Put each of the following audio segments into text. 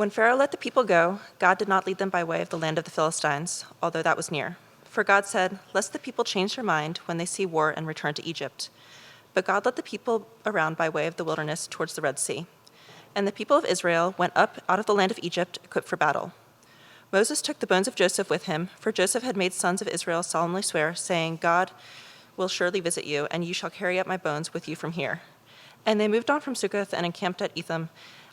When Pharaoh let the people go, God did not lead them by way of the land of the Philistines, although that was near. For God said, "Lest the people change their mind when they see war and return to Egypt." But God led the people around by way of the wilderness towards the Red Sea. And the people of Israel went up out of the land of Egypt, equipped for battle. Moses took the bones of Joseph with him, for Joseph had made sons of Israel solemnly swear, saying, "God will surely visit you, and you shall carry up my bones with you from here." And they moved on from Succoth and encamped at Etham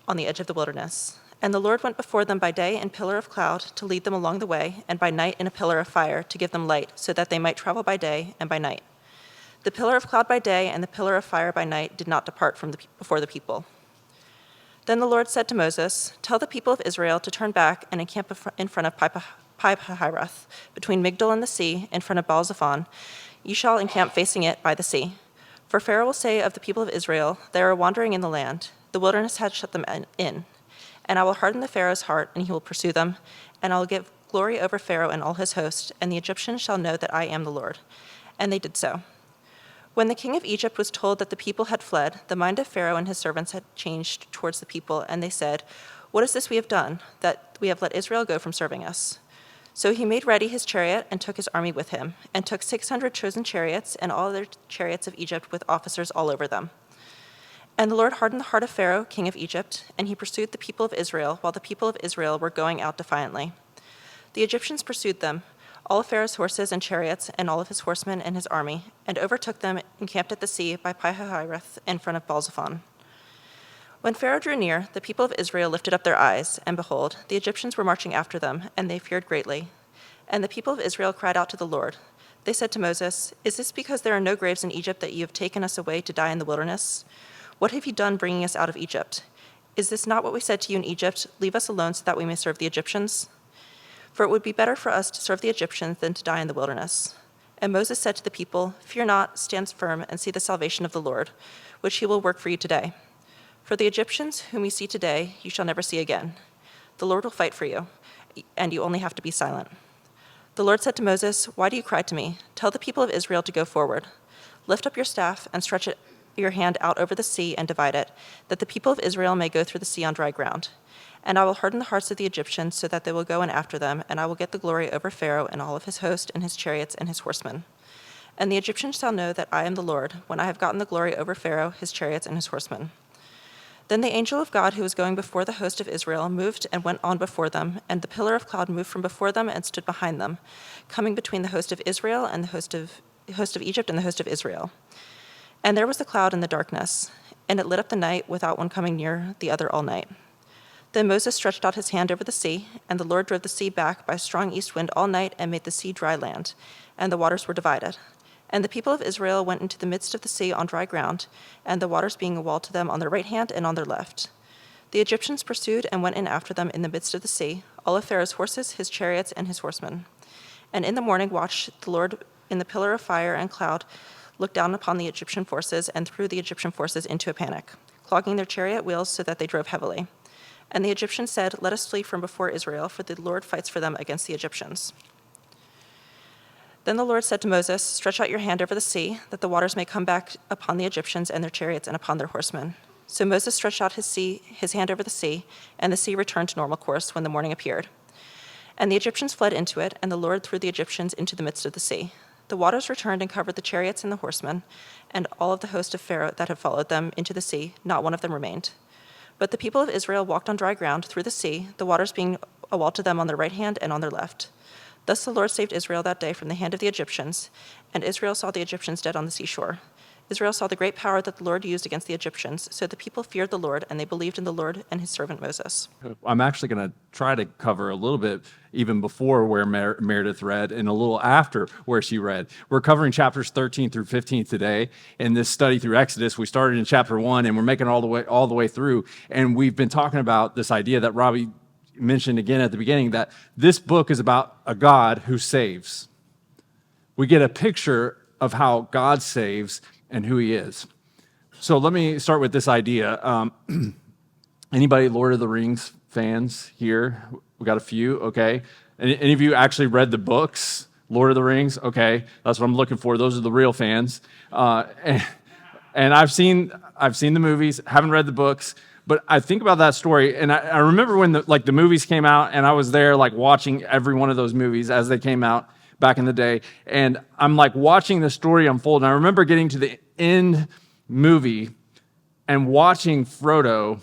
on the edge of the wilderness. And the Lord went before them by day in pillar of cloud to lead them along the way, and by night in a pillar of fire to give them light, so that they might travel by day and by night. The pillar of cloud by day and the pillar of fire by night did not depart from before the people. Then the Lord said to Moses, "Tell the people of Israel to turn back and encamp in front of Pi-hahiroth, between Migdol and the sea, in front of Baal-zephon. You shall encamp facing it by the sea. For Pharaoh will say of the people of Israel, 'They are wandering in the land. The wilderness has shut them in.' And I will harden the Pharaoh's heart, and he will pursue them. And I will give glory over Pharaoh and all his host, and the Egyptians shall know that I am the Lord." And they did so. When the king of Egypt was told that the people had fled, the mind of Pharaoh and his servants had changed towards the people, and they said, "What is this we have done, that we have let Israel go from serving us?" So he made ready his chariot and took his army with him, and took 600 chosen chariots and all other chariots of Egypt with officers all over them. And the Lord hardened the heart of Pharaoh, king of Egypt, and he pursued the people of Israel, while the people of Israel were going out defiantly. The Egyptians pursued them, all of Pharaoh's horses and chariots, and all of his horsemen and his army, and overtook them and camped at the sea by Pi-hahiroth in front of Baal-zephon. When Pharaoh drew near, the people of Israel lifted up their eyes, and behold, the Egyptians were marching after them, and they feared greatly. And the people of Israel cried out to the Lord. They said to Moses, "Is this because there are no graves in Egypt that you have taken us away to die in the wilderness? What have you done bringing us out of Egypt? Is this not what we said to you in Egypt? 'Leave us alone so that we may serve the Egyptians?' For it would be better for us to serve the Egyptians than to die in the wilderness." And Moses said to the people, "Fear not, stand firm, and see the salvation of the Lord, which he will work for you today. For the Egyptians whom you see today, you shall never see again. The Lord will fight for you, and you only have to be silent." The Lord said to Moses, "Why do you cry to me? Tell the people of Israel to go forward. Lift up your staff and stretch your hand out over the sea and divide it, that the people of Israel may go through the sea on dry ground. And I will harden the hearts of the Egyptians so that they will go in after them, and I will get the glory over Pharaoh and all of his host and his chariots and his horsemen. And the Egyptians shall know that I am the Lord, when I have gotten the glory over Pharaoh, his chariots, and his horsemen." Then the angel of God who was going before the host of Israel moved and went on before them, and the pillar of cloud moved from before them and stood behind them, coming between the host of Israel and the host of Egypt and the host of Israel. And there was the cloud in the darkness, and it lit up the night without one coming near the other all night. Then Moses stretched out his hand over the sea, and the Lord drove the sea back by a strong east wind all night and made the sea dry land, and the waters were divided. And the people of Israel went into the midst of the sea on dry ground, and the waters being a wall to them on their right hand and on their left. The Egyptians pursued and went in after them in the midst of the sea, all of Pharaoh's horses, his chariots, and his horsemen. And in the morning watch, the Lord in the pillar of fire and cloud looked down upon the Egyptian forces and threw the Egyptian forces into a panic, clogging their chariot wheels so that they drove heavily. And the Egyptians said, "Let us flee from before Israel, for the Lord fights for them against the Egyptians." Then the Lord said to Moses, "Stretch out your hand over the sea, that the waters may come back upon the Egyptians and their chariots and upon their horsemen." So Moses stretched out his hand over the sea, and the sea returned to normal course when the morning appeared. And the Egyptians fled into it, and the Lord threw the Egyptians into the midst of the sea. The waters returned and covered the chariots and the horsemen, and all of the host of Pharaoh that had followed them into the sea. Not one of them remained. But the people of Israel walked on dry ground through the sea, the waters being a wall to them on their right hand and on their left. Thus the Lord saved Israel that day from the hand of the Egyptians, and Israel saw the Egyptians dead on the seashore. Israel saw the great power that the Lord used against the Egyptians, so the people feared the Lord, and they believed in the Lord and his servant Moses. I'm actually going to try to cover a little bit even before where Meredith read and a little after where she read. We're covering chapters 13 through 15 today in this study through Exodus. We started in chapter 1, and we're making all the way through, and we've been talking about this idea that Robbie mentioned again at the beginning, that this book is about a God who saves. We get a picture of how God saves and who he is. So let me start with this idea. Anybody Lord of the Rings fans here? We got a few, okay. Any of you actually read the books, Lord of the Rings? Okay, that's what I'm looking for. Those are the real fans. And I've seen the movies, haven't read the books, But I think about that story, and I remember when the movies came out, and I was there like watching every one of those movies as they came out back in the day, and I'm like watching the story unfold. And I remember getting to the end movie and watching Frodo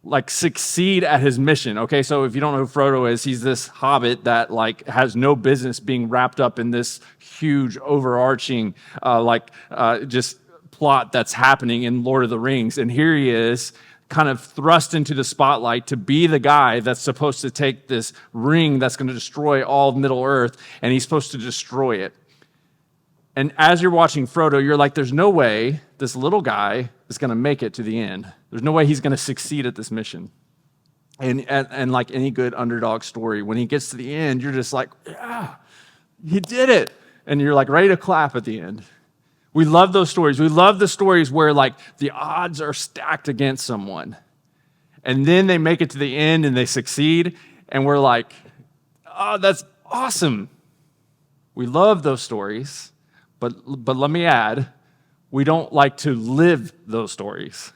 like succeed at his mission. Okay, so if you don't know who Frodo is, he's this hobbit that like has no business being wrapped up in this huge overarching just plot that's happening in Lord of the Rings. And here he is, kind of thrust into the spotlight to be the guy that's supposed to take this ring that's going to destroy all of Middle Earth, and he's supposed to destroy it. And as you're watching Frodo, you're like, there's no way this little guy is going to make it to the end. There's no way he's going to succeed at this mission. And like any good underdog story, when he gets to the end, you're just like, yeah, he did it. And you're like ready to clap at the end. We love those stories. We love the stories where like the odds are stacked against someone. And then they make it to the end and they succeed. And we're like, oh, that's awesome. We love those stories. But let me add, we don't like to live those stories.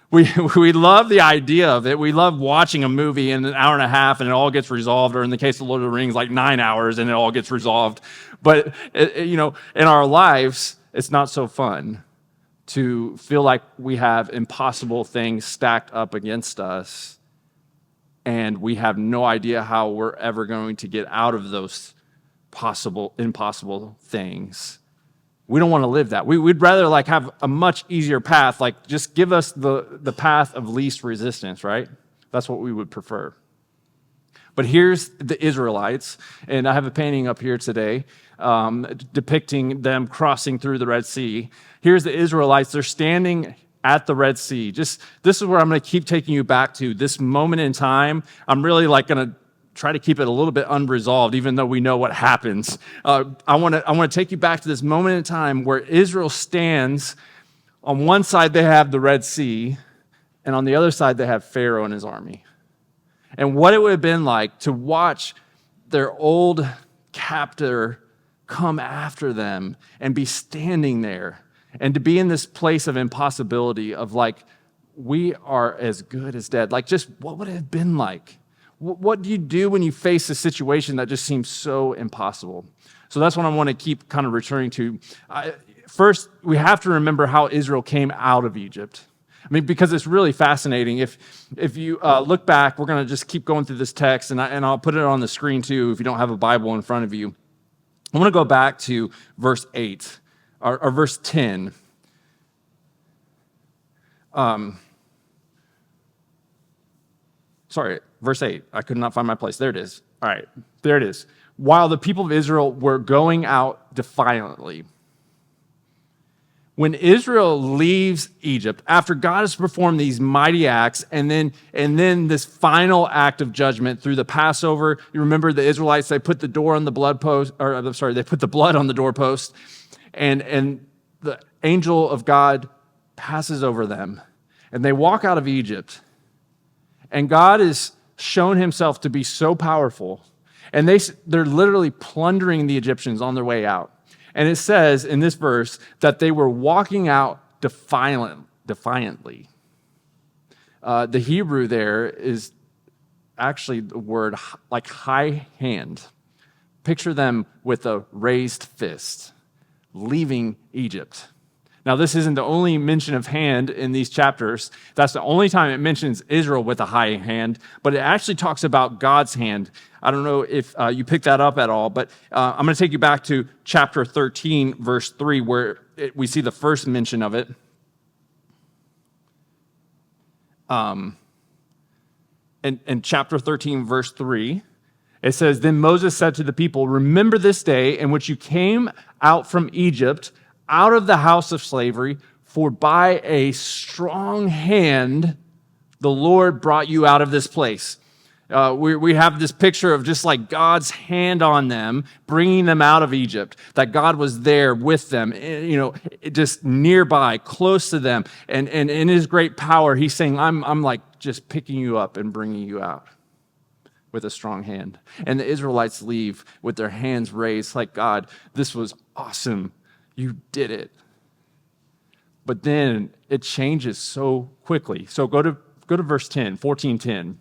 We love the idea of it. We love watching a movie in an hour and a half and it all gets resolved, or in the case of Lord of the Rings, like 9 hours and it all gets resolved. But, in our lives, it's not so fun to feel like we have impossible things stacked up against us and we have no idea how we're ever going to get out of those impossible things. We don't want to live that. We'd rather like have a much easier path, like just give us the path of least resistance, right? That's what we would prefer. But here's the Israelites, and I have a painting up here today depicting them crossing through the Red Sea. Here's the Israelites. They're standing at the Red Sea. This is where I'm going to keep taking you back to. This moment in time, I'm really like going to try to keep it a little bit unresolved, even though we know what happens. I want to take you back to this moment in time where Israel stands. On one side, they have the Red Sea, and on the other side, they have Pharaoh and his army. And what it would have been like to watch their old captor come after them and be standing there and to be in this place of impossibility of like, we are as good as dead. Like, just what would it have been like? What do you do when you face a situation that just seems so impossible? So that's what I want to keep kind of returning to. First, we have to remember how Israel came out of Egypt. I mean, because it's really fascinating. If you look back, we're going to just keep going through this text, and I'll put it on the screen too if you don't have a Bible in front of you. I want to go back to verse 8, or verse 10. Verse 8. I could not find my place. There it is. All right, there it is. While the people of Israel were going out defiantly. When Israel leaves Egypt, after God has performed these mighty acts, and then this final act of judgment through the Passover, you remember the Israelites, they put the blood on the doorpost, and the angel of God passes over them, and they walk out of Egypt, and God has shown himself to be so powerful, and they're literally plundering the Egyptians on their way out. And it says in this verse that they were walking out defiantly. The Hebrew there is actually the word like high hand. Picture them with a raised fist, leaving Egypt. Now, this isn't the only mention of hand in these chapters. That's the only time it mentions Israel with a high hand, but it actually talks about God's hand. I don't know if you picked that up at all, but I'm going to take you back to chapter 13, verse 3, where we see the first mention of it. In chapter 13, verse 3, it says, "Then Moses said to the people, 'Remember this day in which you came out from Egypt, out of the house of slavery, for by a strong hand the Lord brought you out of this place.'" We have this picture of just like God's hand on them, bringing them out of Egypt, that God was there with them, just nearby, close to them. And in his great power, he's saying, I'm like just picking you up and bringing you out with a strong hand. And the Israelites leave with their hands raised like, God, this was awesome. You did it. But then it changes so quickly. So go go to verse 10, 14:10.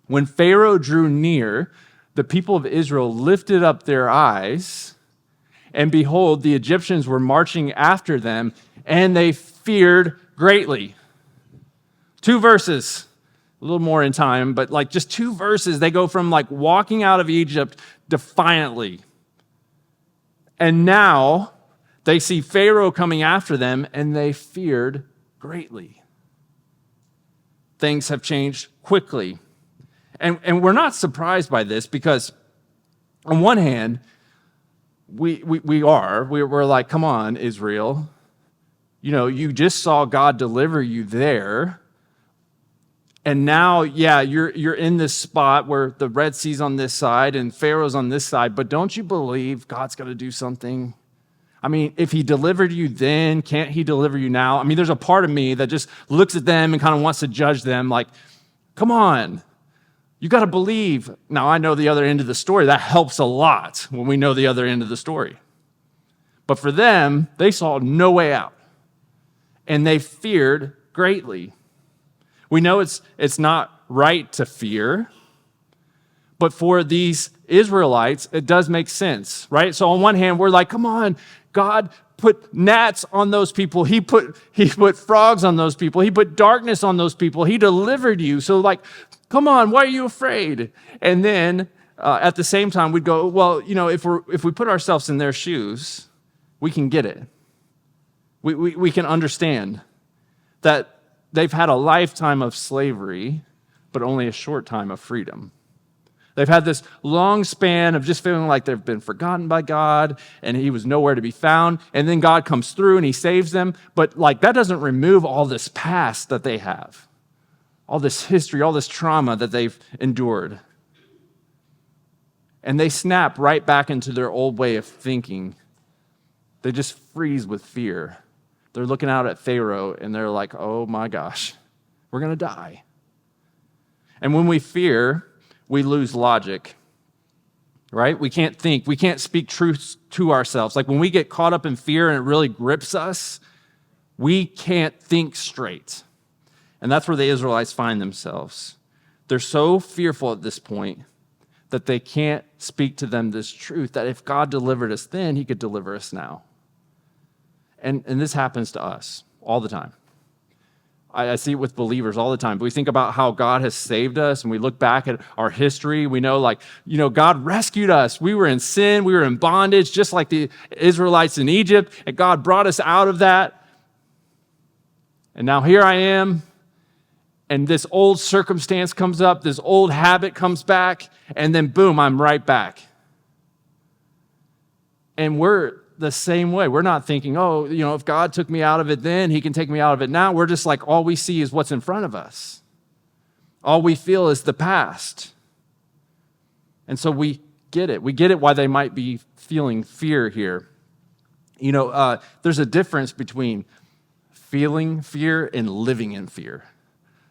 When Pharaoh drew near, the people of Israel lifted up their eyes, and behold, the Egyptians were marching after them, and they feared greatly. 2 verses, a little more in time, but like just 2 verses, they go from like walking out of Egypt defiantly. And now they see Pharaoh coming after them, and they feared greatly. Things have changed quickly. And we're not surprised by this because on one hand, we're like, come on, Israel. You know, you just saw God deliver you there. And now, yeah, you're in this spot where the Red Sea's on this side and Pharaoh's on this side, but don't you believe God's going to do something? I mean, if he delivered you then, can't he deliver you now? I mean, there's a part of me that just looks at them and kind of wants to judge them like, come on, you got to believe. Now, I know the other end of the story. That helps a lot when we know the other end of the story. But for them, they saw no way out, and they feared greatly. We know it's not right to fear, but for these Israelites, it does make sense, right? So on one hand, we're like, come on, God put gnats on those people. He put frogs on those people. He put darkness on those people. He delivered you. So like, come on, why are you afraid? And then at the same time, we'd go, well, you know, if we put ourselves in their shoes, we can get it. We can understand that they've had a lifetime of slavery, but only a short time of freedom. They've had this long span of just feeling like they've been forgotten by God and he was nowhere to be found. And then God comes through and he saves them. But like that doesn't remove all this past that they have, all this history, all this trauma that they've endured. And they snap right back into their old way of thinking. They just freeze with fear. They're looking out at Pharaoh and they're like, oh my gosh, we're going to die. And when we fear, we lose logic, right? We can't think. We can't speak truth to ourselves. Like when we get caught up in fear and it really grips us, we can't think straight. And that's where the Israelites find themselves. They're so fearful at this point that they can't speak to them this truth, that if God delivered us then, he could deliver us now. And this happens to us all the time. I see it with believers all the time. We think about how God has saved us and we look back at our history. We know like, you know, God rescued us. We were in sin. We were in bondage, just like the Israelites in Egypt. And God brought us out of that. And now here I am. And this old circumstance comes up. This old habit comes back. And then boom, I'm right back. And we're the same way. We're not thinking, oh, you know, if God took me out of it then, he can take me out of it now. We're just like, all we see is what's in front of us. All we feel is the past. And so we get it. We get it why they might be feeling fear here. You know, there's a difference between feeling fear and living in fear.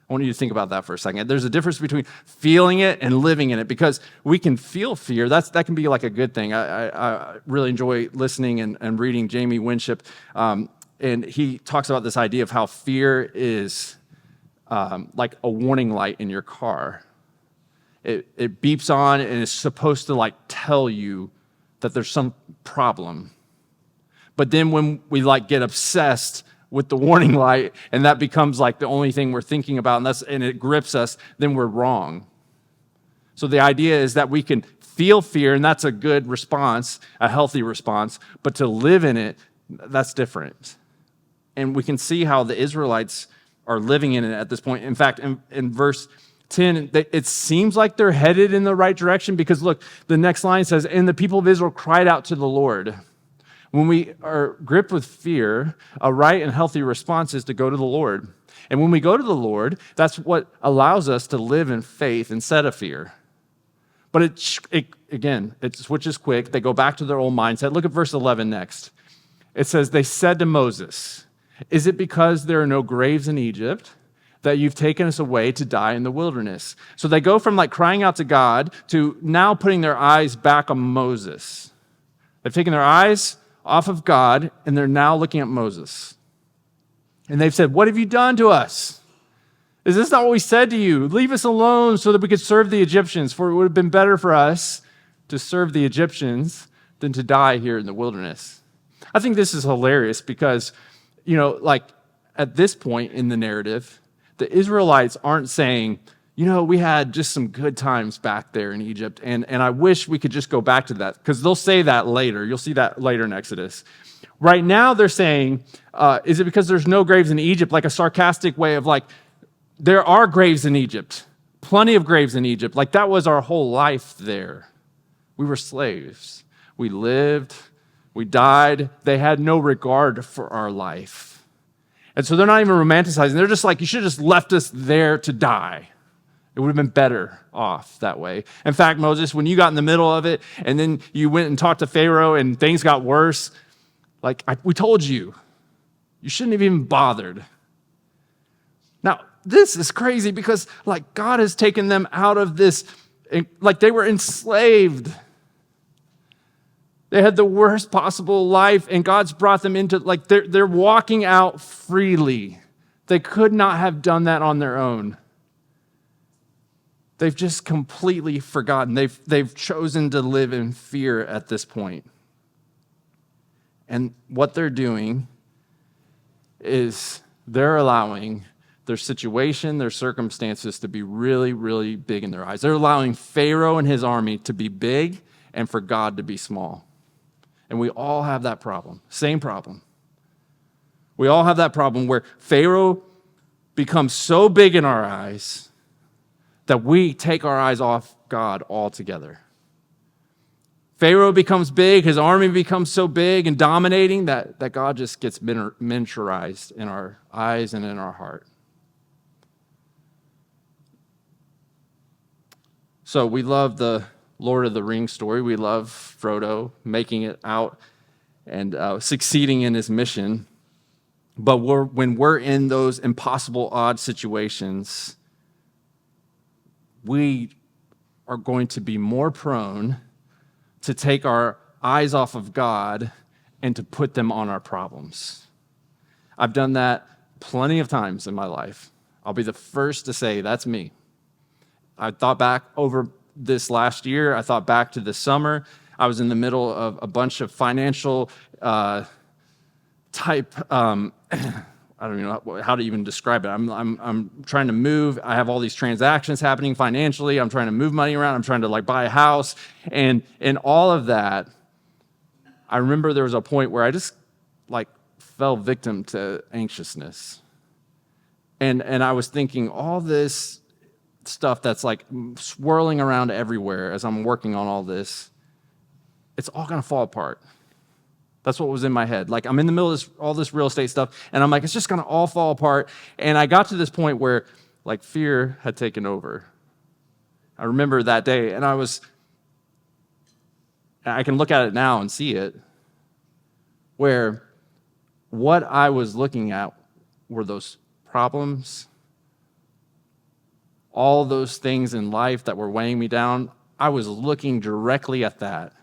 I want you to think about that for a second. There's a difference between feeling it and living in it because we can feel fear. That can be like a good thing. I really enjoy listening and reading Jamie Winship, and he talks about this idea of how fear is like a warning light in your car. It beeps on and is supposed to like tell you that there's some problem. But then when we like get obsessed with the warning light, and that becomes like the only thing we're thinking about, and it grips us, then we're wrong. So the idea is that we can feel fear, and that's a good response, a healthy response, but to live in it, that's different. And we can see how the Israelites are living in it at this point. In fact, in verse 10, it seems like they're headed in the right direction because look, the next line says, and the people of Israel cried out to the Lord. When we are gripped with fear, a right and healthy response is to go to the Lord. And when we go to the Lord, that's what allows us to live in faith instead of fear. But it switches quick. They go back to their old mindset. Look at verse 11 next. It says, they said to Moses, is it because there are no graves in Egypt that you've taken us away to die in the wilderness? So they go from like crying out to God to now putting their eyes back on Moses. They've taken their eyes off of God, and they're now looking at Moses. And they've said, what have you done to us? Is this not what we said to you? Leave us alone so that we could serve the Egyptians, for it would have been better for us to serve the Egyptians than to die here in the wilderness. I think this is hilarious because, like at this point in the narrative, the Israelites aren't saying, we had just some good times back there in Egypt, and I wish we could just go back to that, because they'll say that later. You'll see that later in Exodus. Right now they're saying, is it because there's no graves in Egypt, like a sarcastic way of like, there are graves in Egypt, plenty of graves in Egypt. Like that was our whole life there. We were slaves. We lived, we died. They had no regard for our life. And so they're not even romanticizing. They're just like, you should have just left us there to die. It would have been better off that way. In fact, Moses, when you got in the middle of it and then you went and talked to Pharaoh and things got worse, we told you, you shouldn't have even bothered. Now, this is crazy because God has taken them out of this, they were enslaved. They had the worst possible life, and God's brought them into, they're walking out freely. They could not have done that on their own. They've just completely forgotten. They've chosen to live in fear at this point. And what they're doing is they're allowing their situation, their circumstances to be really, really big in their eyes. They're allowing Pharaoh and his army to be big and for God to be small. And we all have that problem, same problem. We all have that problem where Pharaoh becomes so big in our eyes that we take our eyes off God altogether. Pharaoh becomes big, his army becomes so big and dominating that God just gets miniaturized in our eyes and in our heart. So we love the Lord of the Rings story. We love Frodo making it out and succeeding in his mission. But when we're in those impossible, odd situations, we are going to be more prone to take our eyes off of God and to put them on our problems. I've done that plenty of times in my life. I'll be the first to say that's me. I thought back over this last year. I thought back to this summer. I was in the middle of a bunch of financial type, I don't even know how to even describe it. I'm trying to move. I have all these transactions happening financially. I'm trying to move money around. I'm trying to buy a house. And in all of that, I remember there was a point where I just fell victim to anxiousness. And I was thinking all this stuff that's swirling around everywhere as I'm working on all this, it's all going to fall apart. That's what was in my head. I'm in the middle of all this real estate stuff, and I'm it's just going to all fall apart. And I got to this point where fear had taken over. I remember that day, and I can look at it now and see it, where what I was looking at were those problems, all those things in life that were weighing me down. I was looking directly at that,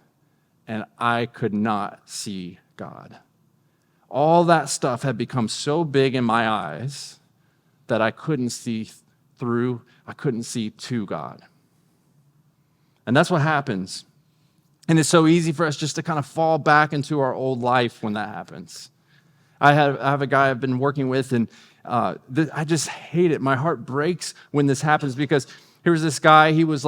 and I could not see God. All that stuff had become so big in my eyes that I couldn't see through, I couldn't see to God. And that's what happens. And it's so easy for us just to kind of fall back into our old life when that happens. I have a guy I've been working with, and I just hate it. My heart breaks when this happens, because here's this guy. He was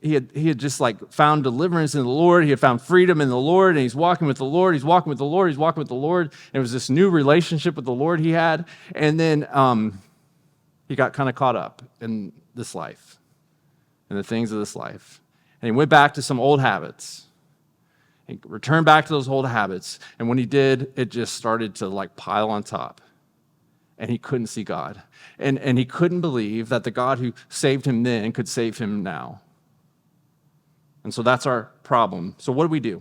he had just found deliverance in the Lord. He had found freedom in the Lord, and he's walking with the Lord. He's walking with the Lord. He's walking with the Lord. And it was this new relationship with the Lord he had. And then he got kind of caught up in this life and the things of this life. And he went back to some old habits. He returned back to those old habits. And when he did, it just started to pile on top. And he couldn't see God. And he couldn't believe that the God who saved him then could save him now. And so that's our problem. So what do we do?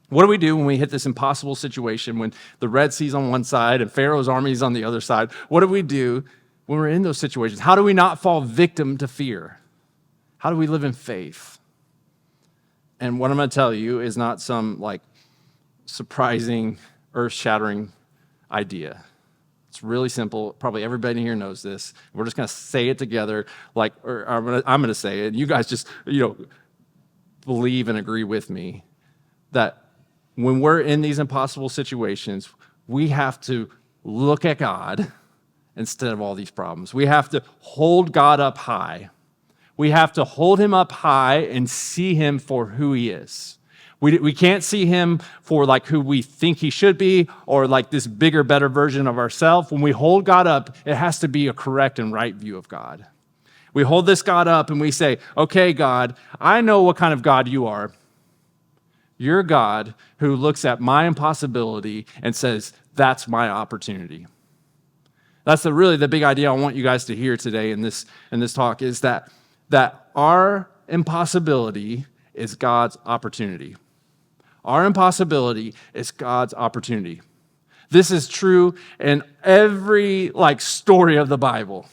What do we do when we hit this impossible situation, when the Red Sea's on one side and Pharaoh's army is on the other side? What do we do when we're in those situations? How do we not fall victim to fear? How do we live in faith? And what I'm going to tell you is not some surprising, earth-shattering idea. It's really simple. Probably everybody here knows this. We're just going to say it together, or I'm going to say it. You guys just, believe and agree with me that when we're in these impossible situations, we have to look at God instead of all these problems. We have to hold God up high. We have to hold him up high and see him for who he is. We can't see him for who we think he should be or this bigger, better version of ourselves. When we hold God up, it has to be a correct and right view of God. We hold this God up and we say, okay, God, I know what kind of God you are. You're God who looks at my impossibility and says, that's my opportunity. That's really the big idea I want you guys to hear today in this talk is that our impossibility is God's opportunity. Our impossibility is God's opportunity. This is true in every story of the Bible.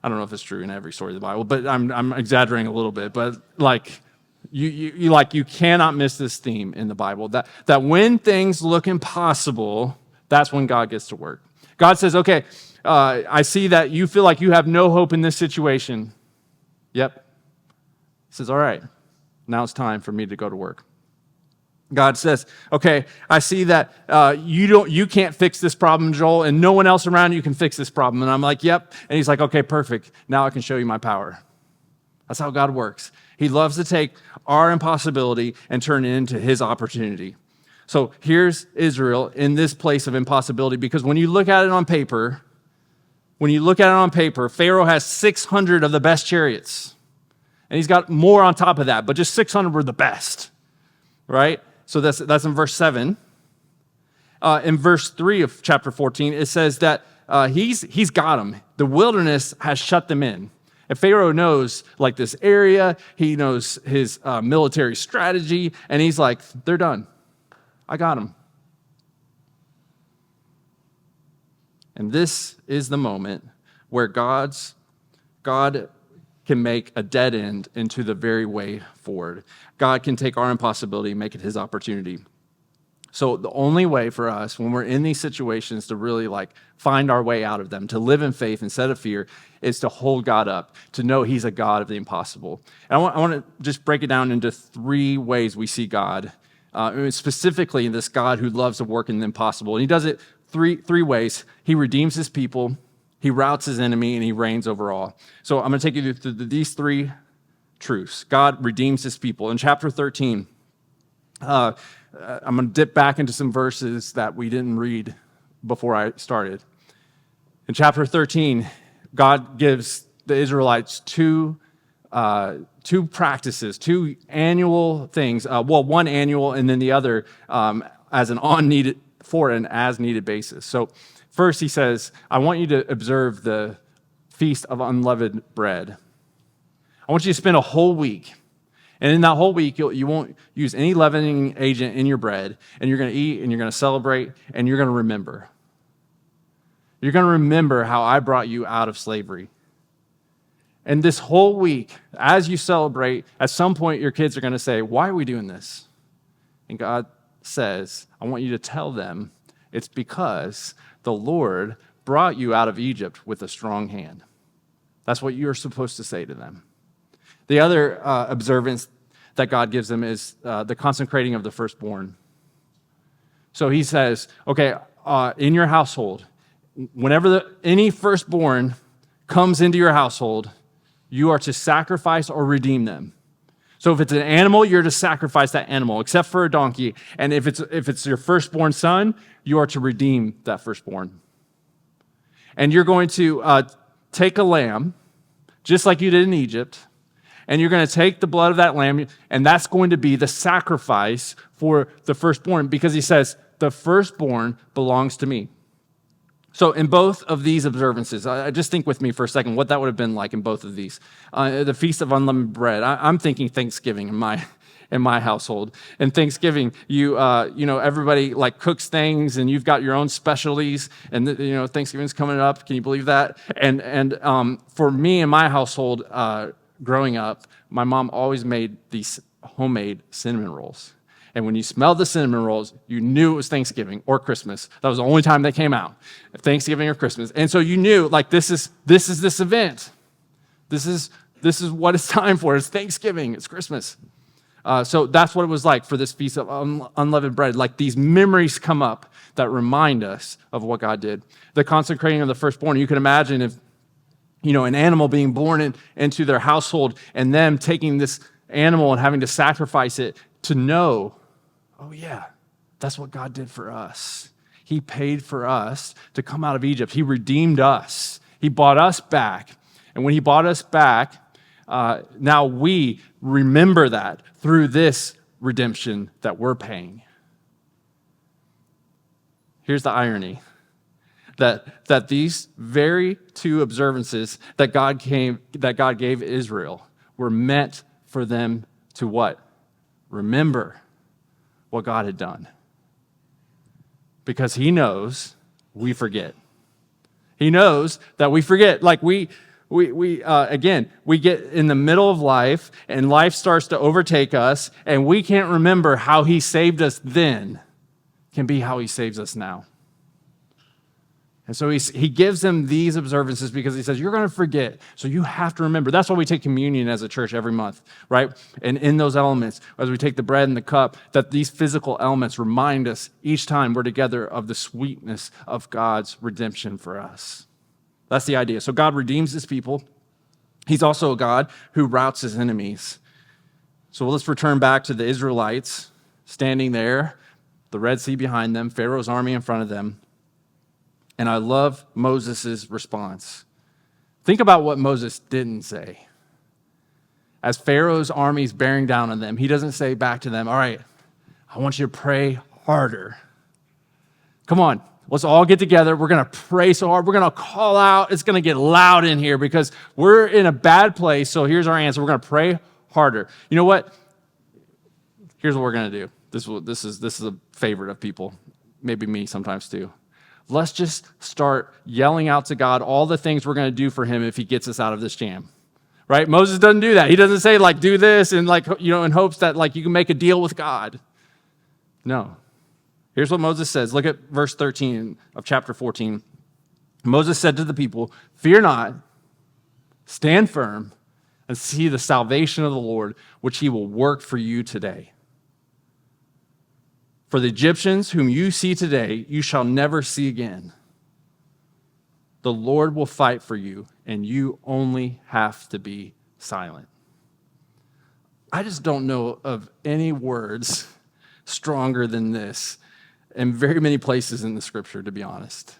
I don't know if it's true in every story of the Bible, but I'm exaggerating a little bit. But you cannot miss this theme in the Bible that when things look impossible, that's when God gets to work. God says, okay, I see that you feel like you have no hope in this situation. Yep. He says, all right, now it's time for me to go to work. God says, okay, I see that you can't fix this problem, Joel, and no one else around you can fix this problem. And I'm like, yep. And he's like, okay, perfect. Now I can show you my power. That's how God works. He loves to take our impossibility and turn it into his opportunity. So here's Israel in this place of impossibility, because when you look at it on paper, Pharaoh has 600 of the best chariots. And he's got more on top of that, but just 600 were the best, right? So that's in verse 7. In verse 3 of chapter 14, it says that he's got them. The wilderness has shut them in. And Pharaoh knows this area. He knows his military strategy. And he's like, they're done. I got them. And this is the moment where God can make a dead end into the very way forward. God can take our impossibility and make it his opportunity. So the only way for us when we're in these situations to really find our way out of them, to live in faith instead of fear, is to hold God up, to know he's a God of the impossible. And I want to just break it down into 3 ways we see God, specifically this God who loves to work in the impossible. And he does it three ways. He redeems his people, he routs his enemy, and he reigns over all. So I'm going to take you through these 3 truths. God redeems his people. In chapter 13, I'm going to dip back into some verses that we didn't read before I started. In chapter 13, God gives the Israelites two practices, 2 annual things. One annual and then the other as an on-needed for an as-needed basis. So first he says, I want you to observe the Feast of Unleavened Bread. I want you to spend a whole week. And in that whole week, you won't use any leavening agent in your bread. And you're going to eat and you're going to celebrate and you're going to remember. You're going to remember how I brought you out of slavery. And this whole week, as you celebrate, at some point your kids are going to say, why are we doing this? And God says, I want you to tell them it's because the Lord brought you out of Egypt with a strong hand. That's what you're supposed to say to them. The other observance that God gives them is the consecrating of the firstborn. So he says, okay, in your household, whenever any firstborn comes into your household, you are to sacrifice or redeem them. So if it's an animal, you're to sacrifice that animal, except for a donkey. And if it's your firstborn son, you are to redeem that firstborn. And you're going to take a lamb, just like you did in Egypt, and you're going to take the blood of that lamb, and that's going to be the sacrifice for the firstborn, because he says, the firstborn belongs to me. So in both of these observances, just think with me for a second what that would have been like in both of these. The Feast of Unleavened Bread, I'm thinking Thanksgiving in my household. In Thanksgiving, everybody cooks things, and you've got your own specialties, and Thanksgiving's coming up. Can you believe that? And for me in my household, growing up, my mom always made these homemade cinnamon rolls. And when you smelled the cinnamon rolls, you knew it was Thanksgiving or Christmas. That was the only time they came out, Thanksgiving or Christmas. And so you knew, like, this is this event. This is what it's time for. It's Thanksgiving. It's Christmas. So that's what it was like for this Feast of Unleavened Bread. Like, these memories come up that remind us of what God did. The consecrating of the firstborn. You can imagine if, an animal being born into their household and them taking this animal and having to sacrifice it to know, oh yeah, that's what God did for us. He paid for us to come out of Egypt. He redeemed us. He bought us back. And when he bought us back, now we remember that through this redemption that we're paying. Here's the irony. That these very two observances that God gave Israel were meant for them to what? Remember what God had done. Because he knows we forget. He knows that we forget. Like we get in the middle of life and life starts to overtake us and we can't remember how he saved us then. Can be how he saves us now. And so he gives them these observances because he says, you're going to forget, so you have to remember. That's why we take communion as a church every month, right? And in those elements, as we take the bread and the cup, that these physical elements remind us each time we're together of the sweetness of God's redemption for us. That's the idea. So God redeems his people. He's also a God who routs his enemies. So let's return back to the Israelites standing there, the Red Sea behind them, Pharaoh's army in front of them. And I love Moses' response. Think about what Moses didn't say. As Pharaoh's army is bearing down on them, he doesn't say back to them, all right, I want you to pray harder. Come on, let's all get together. We're going to pray so hard. We're going to call out. It's going to get loud in here because we're in a bad place. So here's our answer. We're going to pray harder. You know what? Here's what we're going to do. This is a favorite of people, maybe me sometimes too. Let's just start yelling out to God all the things we're going to do for him if he gets us out of this jam, right? Moses doesn't do that. He doesn't say, like, do this and, like, in hopes that, like, you can make a deal with God. No. Here's what Moses says. Look at verse 13 of chapter 14. Moses said to the people, fear not, stand firm, and see the salvation of the Lord, which he will work for you today. For the Egyptians whom you see today, you shall never see again. The Lord will fight for you, and you only have to be silent. I just don't know of any words stronger than this in very many places in the scripture, to be honest.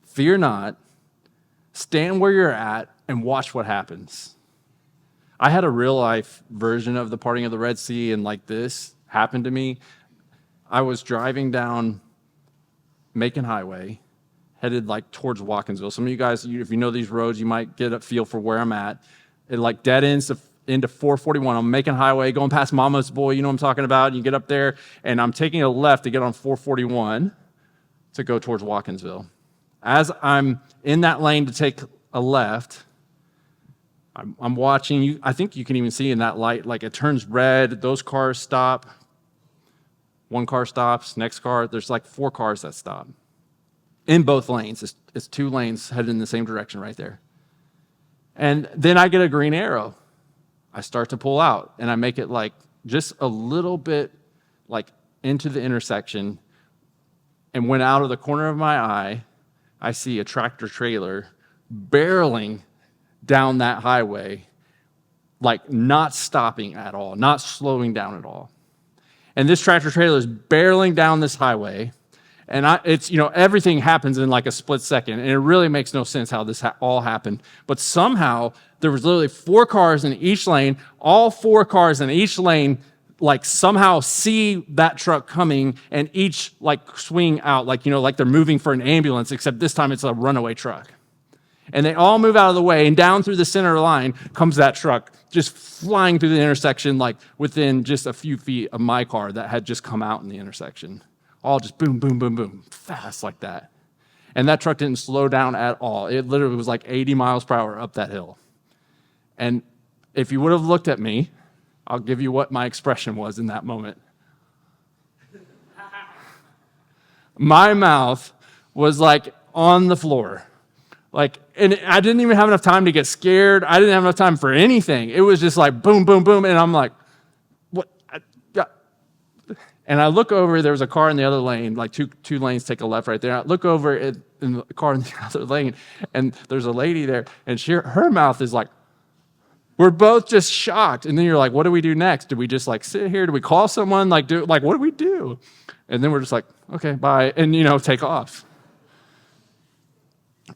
Fear not, stand where you're at, and watch what happens. I had a real life version of the parting of the Red Sea, and like this happened to me. I was driving down Macon Highway, headed like towards Watkinsville. Some of you guys, if you know these roads, you might get a feel for where I'm at. It like dead ends into 441 on Macon Highway, going past Mama's Boy, you know what I'm talking about. You get up there, and I'm taking a left to get on 441 to go towards Watkinsville. As I'm in that lane to take a left, I'm watching you. I think you can even see in that light, like it turns red. Those cars stop. One car stops. Next car. There's like 4 cars that stop in both lanes. It's 2 lanes headed in the same direction right there. And then I get a green arrow. I start to pull out, and I make it like just a little bit like into the intersection. And when out of the corner of my eye, I see a tractor trailer barreling down that highway, like not stopping at all, not slowing down at all. And this tractor trailer is barreling down this highway, and it's everything happens in like a split second, and it really makes no sense how this all happened. But somehow there was literally 4 cars in each lane. All 4 cars in each lane like somehow see that truck coming, and each like swing out like they're moving for an ambulance, except this time it's a runaway truck. And they all move out of the way, and down through the center line comes that truck, just flying through the intersection, like within just a few feet of my car that had just come out in the intersection. All just boom, boom, boom, boom, fast like that. And that truck didn't slow down at all. It literally was like 80 miles per hour up that hill. And if you would have looked at me, I'll give you what my expression was in that moment. My mouth was like on the floor. And I didn't even have enough time to get scared. I didn't have enough time for anything. It was just like boom, boom, boom. And I'm like, what? And I look over, there was a car in the other lane, like two lanes take a left right there. I look over in the car in the other lane, and there's a lady there, and her mouth is like, we're both just shocked. And then you're like, what do we do next? Do we just like sit here? Do we call someone? What do we do? And then we're just like, okay, bye. And, take off.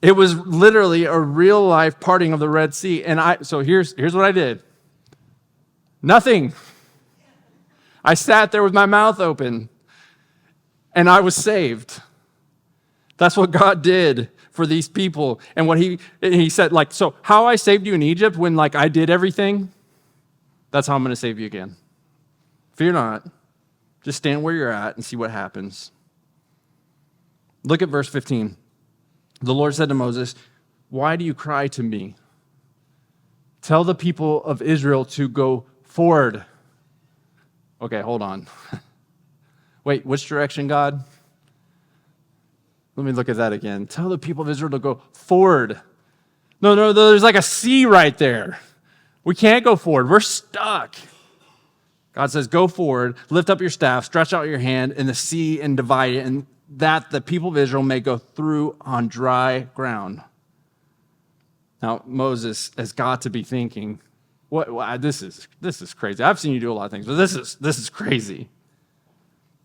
It was literally a real life parting of the Red Sea. And so here's what I did. Nothing. I sat there with my mouth open and I was saved. That's what God did for these people. And what he said, so how I saved you in Egypt when I did everything, that's how I'm going to save you again. Fear not. Just stand where you're at and see what happens. Look at verse 15. The Lord said to Moses, why do you cry to me? Tell the people of Israel to go forward. Okay, hold on. Wait, which direction, God? Let me look at that again. Tell the people of Israel to go forward. No, there's like a sea right there. We can't go forward. We're stuck. God says, go forward, lift up your staff, stretch out your hand in the sea and divide it, and that the people of Israel may go through on dry ground. Now, Moses has got to be thinking, this is crazy. I've seen you do a lot of things, but this is crazy.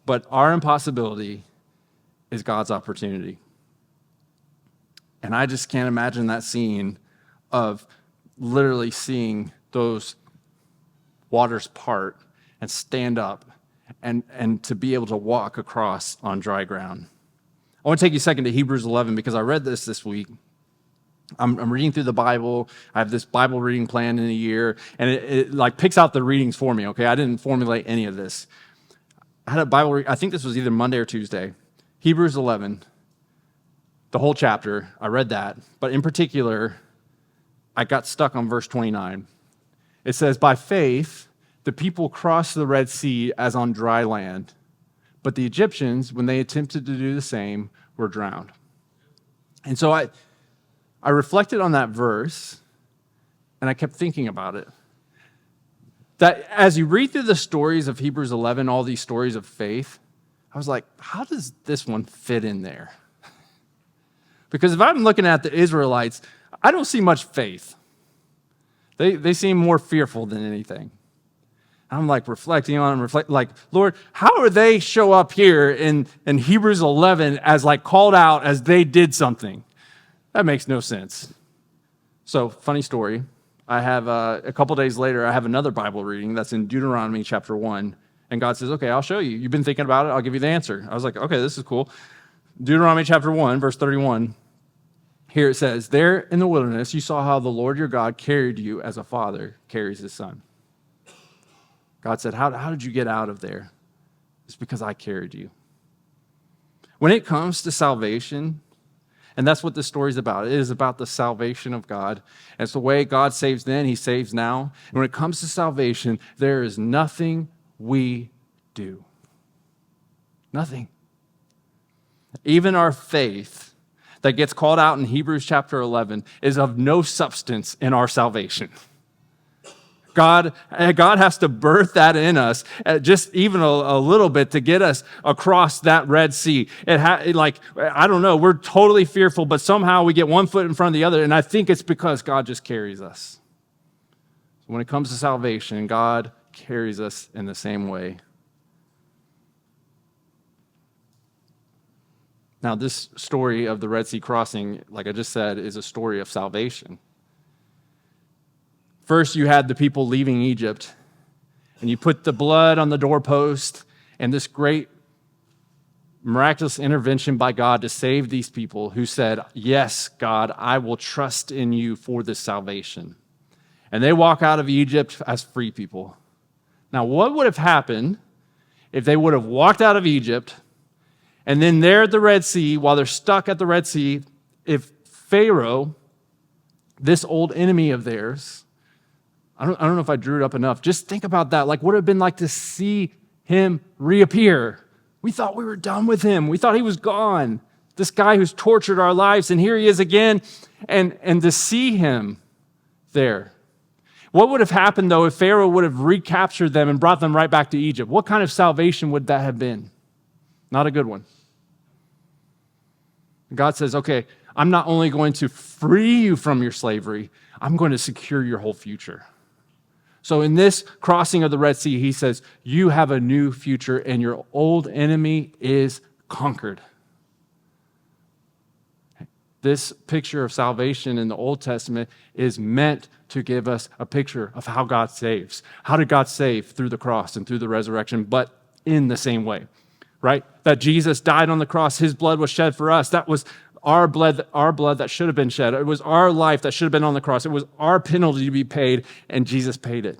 But our impossibility is God's opportunity. And I just can't imagine that scene of literally seeing those waters part and stand up and to be able to walk across on dry ground. I want to take you a second to Hebrews 11 because I read this week. I'm reading through the Bible. I have this Bible reading plan in a year, and it picks out the readings for me, okay? I didn't formulate any of this. I had a Bible I think this was either Monday or Tuesday. Hebrews 11, the whole chapter. I read that. But in particular, I got stuck on verse 29. It says, by faith, the people crossed the Red Sea as on dry land, but the Egyptians, when they attempted to do the same, were drowned. And so I reflected on that verse, and I kept thinking about it. That as you read through the stories of Hebrews 11, all these stories of faith, I was like, how does this one fit in there? Because if I'm looking at the Israelites, I don't see much faith. They seem more fearful than anything. I'm reflecting on them, Lord, how do they show up here in Hebrews 11 as called out as they did something? That makes no sense. So, funny story. I have a couple days later, I have another Bible reading that's in Deuteronomy chapter 1. And God says, okay, I'll show you. You've been thinking about it. I'll give you the answer. I was like, okay, this is cool. Deuteronomy chapter 1, verse 31. Here it says, there in the wilderness, you saw how the Lord your God carried you as a father carries his son. God said, how did you get out of there? It's because I carried you. When it comes to salvation, and that's what this story is about. It is about the salvation of God. And it's the way God saves then, he saves now. And when it comes to salvation, there is nothing we do. Nothing. Even our faith that gets called out in Hebrews chapter 11 is of no substance in our salvation. God has to birth that in us, just even a little bit to get us across that Red Sea. I don't know, we're totally fearful, but somehow we get one foot in front of the other, and I think it's because God just carries us. So when it comes to salvation, God carries us in the same way. Now, this story of the Red Sea crossing, like I just said, is a story of salvation. First, you had the people leaving Egypt, and you put the blood on the doorpost, and this great miraculous intervention by God to save these people who said, yes, God, I will trust in you for this salvation. And they walk out of Egypt as free people. Now, what would have happened if they would have walked out of Egypt, and then there at the Red Sea, while they're stuck at the Red Sea, if Pharaoh, this old enemy of theirs, I don't know if I drew it up enough. Just think about that. Like, what would it have been like to see him reappear? We thought we were done with him. We thought he was gone. This guy who's tortured our lives, and here he is again. And to see him there. What would have happened, though, if Pharaoh would have recaptured them and brought them right back to Egypt? What kind of salvation would that have been? Not a good one. God says, okay, I'm not only going to free you from your slavery, I'm going to secure your whole future. So in this crossing of the Red Sea, he says, you have a new future and your old enemy is conquered. This picture of salvation in the Old Testament is meant to give us a picture of how God saves. How did God save? Through the cross and through the resurrection, but in the same way, right? That Jesus died on the cross, his blood was shed for us. That was our blood that should have been shed. It was our life that should have been on the cross. It was our penalty to be paid, and Jesus paid it.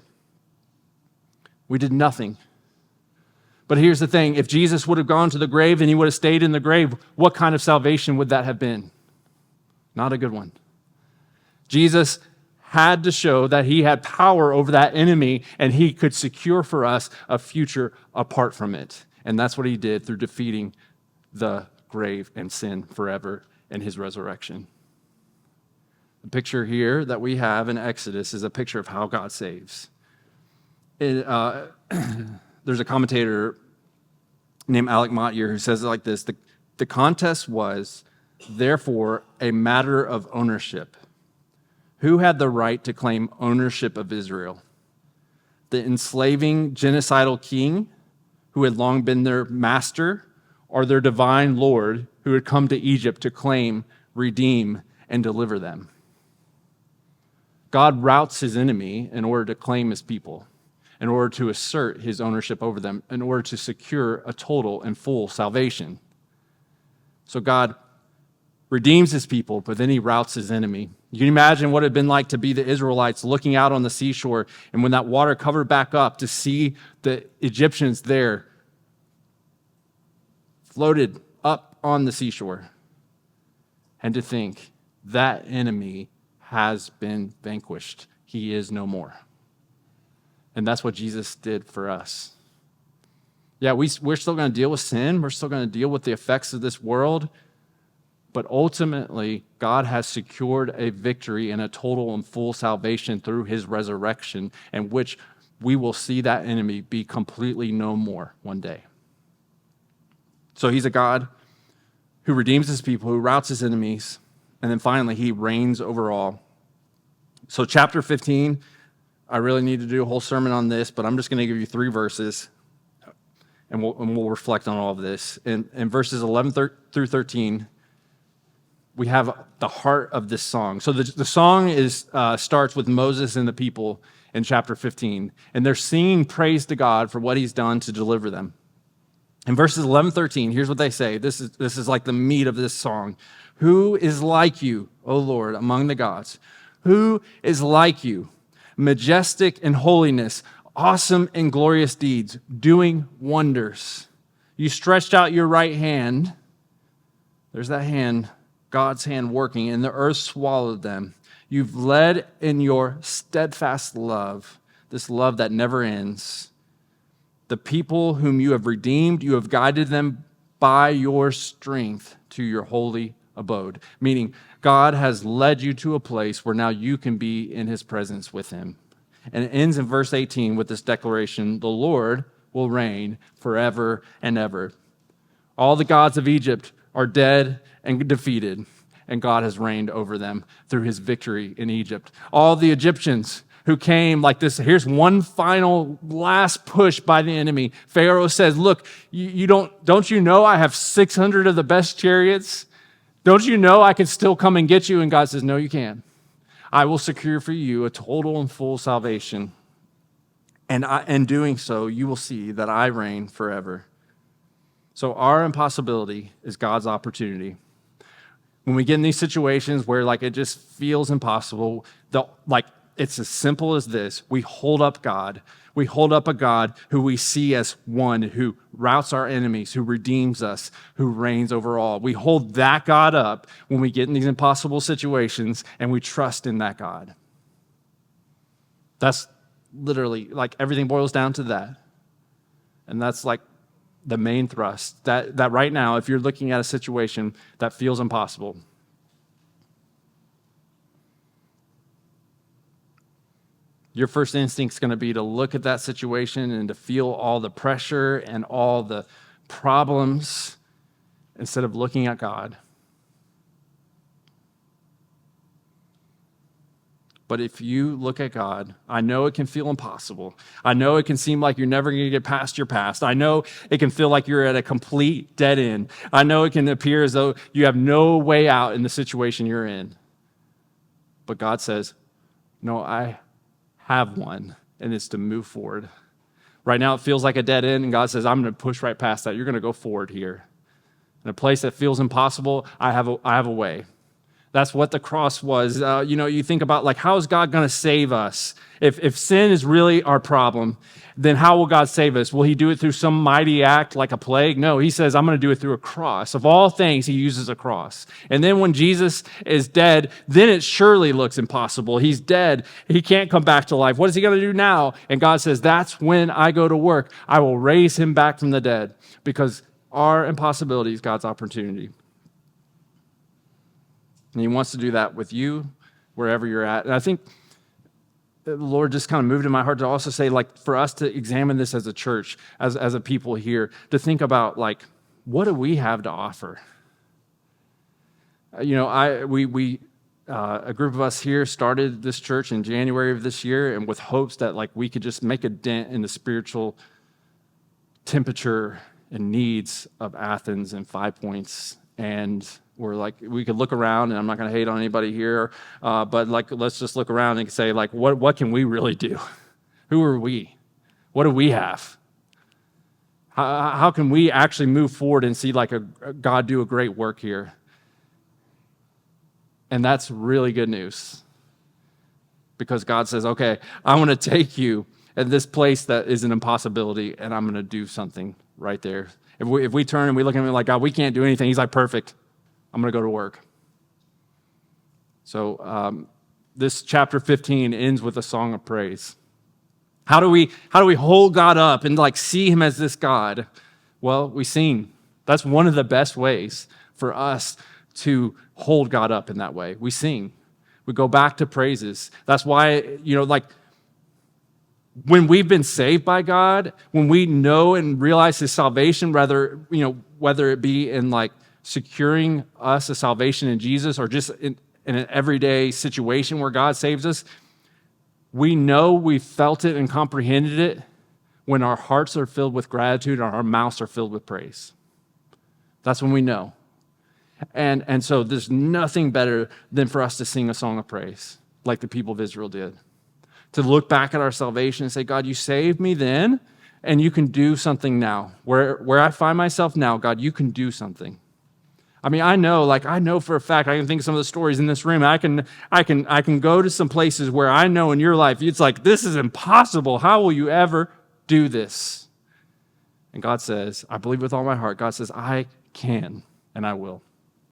We did nothing. But here's the thing. If Jesus would have gone to the grave and he would have stayed in the grave, what kind of salvation would that have been? Not a good one. Jesus had to show that he had power over that enemy and he could secure for us a future apart from it. And that's what he did through defeating the grave and sin forever in his resurrection. The picture here that we have in Exodus is a picture of how God saves. There's a commentator named Alec Motyer who says it like this: the contest was, therefore, a matter of ownership. Who had the right to claim ownership of Israel? The enslaving genocidal king who had long been their master, or their divine Lord who had come to Egypt to claim, redeem, and deliver them? God routs his enemy in order to claim his people, in order to assert his ownership over them, in order to secure a total and full salvation. So God redeems his people, but then he routs his enemy. You can imagine what it had been like to be the Israelites looking out on the seashore, and when that water covered back up, to see the Egyptians there floated up on the seashore, and to think that enemy has been vanquished. He is no more. And that's what Jesus did for us. Yeah, we're still going to deal with sin. We're still going to deal with the effects of this world. But ultimately, God has secured a victory and a total and full salvation through his resurrection, in which we will see that enemy be completely no more one day. So he's a God who redeems his people, who routs his enemies, and then finally, he reigns over all. So chapter 15, I really need to do a whole sermon on this, but I'm just going to give you 3 verses, and we'll reflect on all of this. In verses 11 through 13, we have the heart of this song. So the song starts with Moses and the people in chapter 15, and they're singing praise to God for what he's done to deliver them. In verses 11, 13, here's what they say. This is like the meat of this song. Who is like you, O Lord, among the gods? Who is like you? Majestic in holiness, awesome in glorious deeds, doing wonders. You stretched out your right hand. There's that hand, God's hand working, and the earth swallowed them. You've led in your steadfast love, this love that never ends. The people whom you have redeemed, you have guided them by your strength to your holy abode. Meaning, God has led you to a place where now you can be in his presence with him. And it ends in verse 18 with this declaration: the Lord will reign forever and ever. All the gods of Egypt are dead and defeated, and God has reigned over them through his victory in Egypt. All the Egyptians who came like this, here's one final last push by the enemy. Pharaoh says, look, don't you know I have 600 of the best chariots? Don't you know I can still come and get you? And God says, no, you can't. I will secure for you a total and full salvation. And in doing so, you will see that I reign forever. So our impossibility is God's opportunity. When we get in these situations where it just feels impossible, it's as simple as this. We hold up God. We hold up a God who we see as one who routs our enemies, who redeems us, who reigns over all. We hold that God up when we get in these impossible situations, and we trust in that God. That's literally like everything boils down to that. And that's like the main thrust. That right now, if you're looking at a situation that feels impossible, your first instinct is going to be to look at that situation and to feel all the pressure and all the problems instead of looking at God. But if you look at God, I know it can feel impossible. I know it can seem like you're never going to get past your past. I know it can feel like you're at a complete dead end. I know it can appear as though you have no way out in the situation you're in. But God says, no, I have one, and it's to move forward. Right now it feels like a dead end, and God says, I'm going to push right past that. You're going to go forward here. In a place that feels impossible, I have a way. That's what the cross was. You think about like, how is God going to save us? If sin is really our problem, then how will God save us? Will he do it through some mighty act like a plague? No, he says, I'm going to do it through a cross. Of all things, he uses a cross. And then when Jesus is dead, then it surely looks impossible. He's dead. He can't come back to life. What is he going to do now? And God says, that's when I go to work. I will raise him back from the dead, because our impossibility is God's opportunity. And he wants to do that with you wherever you're at. And I think the Lord just kind of moved in my heart to also say, like, for us to examine this as a church, as a people here, to think about, like, what do we have to offer? A group of us here started this church in January of this year, and with hopes that, like, we could just make a dent in the spiritual temperature and needs of Athens and 5 Points. And we're like, we could look around, and I'm not going to hate on anybody here, but like, let's just look around and say, like, what can we really do? Who are we? What do we have? How can we actually move forward and see like a God do a great work here? And that's really good news, because God says, okay, I want to take you at this place that is an impossibility, and I'm going to do something right there. If we turn and we look at him like, God, we can't do anything. He's like, perfect. I'm going to go to work. So this chapter 15 ends with a song of praise. How do we hold God up and like see him as this God? Well, we sing. That's one of the best ways for us to hold God up in that way. We sing. We go back to praises. That's why, when we've been saved by God, when we know and realize his salvation, whether it be in like securing us a salvation in Jesus, or just in an everyday situation where God saves us, we know we felt it and comprehended it when our hearts are filled with gratitude and our mouths are filled with praise. That's when we know. And so there's nothing better than for us to sing a song of praise like the people of Israel did. To look back at our salvation and say, God, you saved me then, and you can do something now. Where I find myself now, God, you can do something. I mean, I know for a fact, I can think of some of the stories in this room. I can go to some places where I know in your life, it's like, this is impossible. How will you ever do this? And God says, I believe with all my heart, God says, I can and I will.